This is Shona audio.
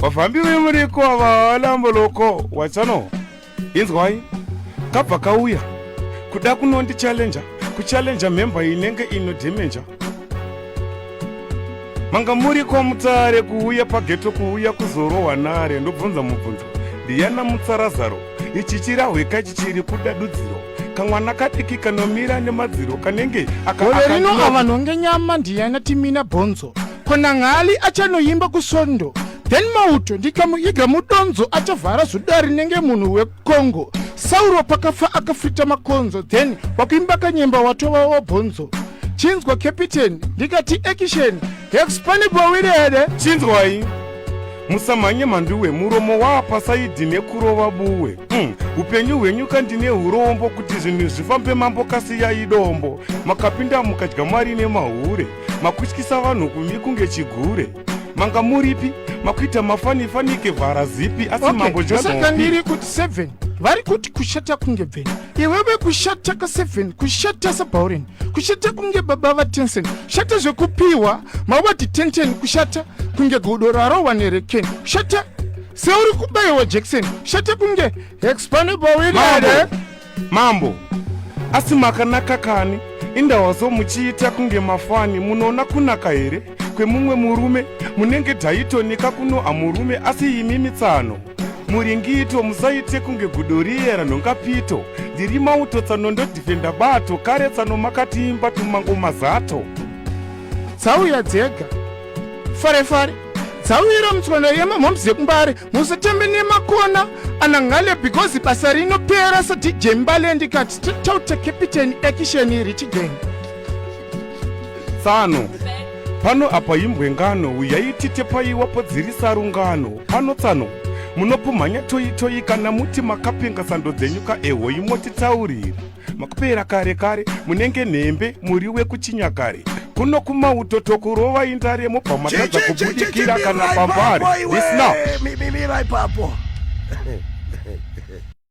vafambi vemuriko valamboloko watsano inzwai kabva kauya kuda kunondichallenja kuchallenja memba inenge inodhemenja manga muriko mutsare kuuya pageto kuuya kuzorohwa nare ndobvunza mubvunzo ndiyana mutsarazaro ichi chirahweka chichiri kuda dudziro kamwana kadiki kanomira nemadziro kanenge rino avanhonge nyama ndiyana timina bhonzo kona ngali achanoimba kusondo then mauto ndikamuiga mudonzo achavhara zuda rinenge munhu wekongo sauro pakafa akafita makonzo then wakuimba kanyemba watova wabhonzo chinzwa captain ndikati action expandible wirede chinzwai musamhanye manduwe muromo waapasaidhi nekurova buwe upenyu hwenyu kandine urombo kuti zvinhu zvifambe mambo kasiyai dombo makapinda mukadya mari nemahure makutyisa vanhu kumi kunge chigure manga muripi makuita mafanifanike vhara zipi asi mambo saka ndiri kuti 7 vari kuti kushata kunge bveni iwewe kushata ka7 kushata sabauren kushata kunge baba vatensen shata zvekupiwa mawadi 1010 kushata kunge gudo rarohwa nerekeni kushata seuri kubayiwa jackson kushata kunge expandable wirede mambo asi makanaka kani indawazo muchiita kunge mafani munoona kunaka here kwemumwe murume munenge dhaitonika kuno hamurume asi imi mitsano muringito musaite kunge gudoriyera nhongapito ndiri mauto tsanondodhifenda bato kare tsano makatimba tumango mazato tsauya dzega farefare tsauira mutswanda yemamhomzi kumbare musatembe nemakona anangale because basa rinopera sadj mbale ndikati tauta captain action richigeng tsano pano apa imbwengano uyaitite paiwapo dziri sarungano pano tsano munopumhanya toyitoyi kana muti makapenga sando dzenyu kaehoi motitaurira makupera kare kare munenge nhembe muri wekuchinyakare kuno kumauto tokurova indare mobva matadza kubudikira kana pambare mira ipapo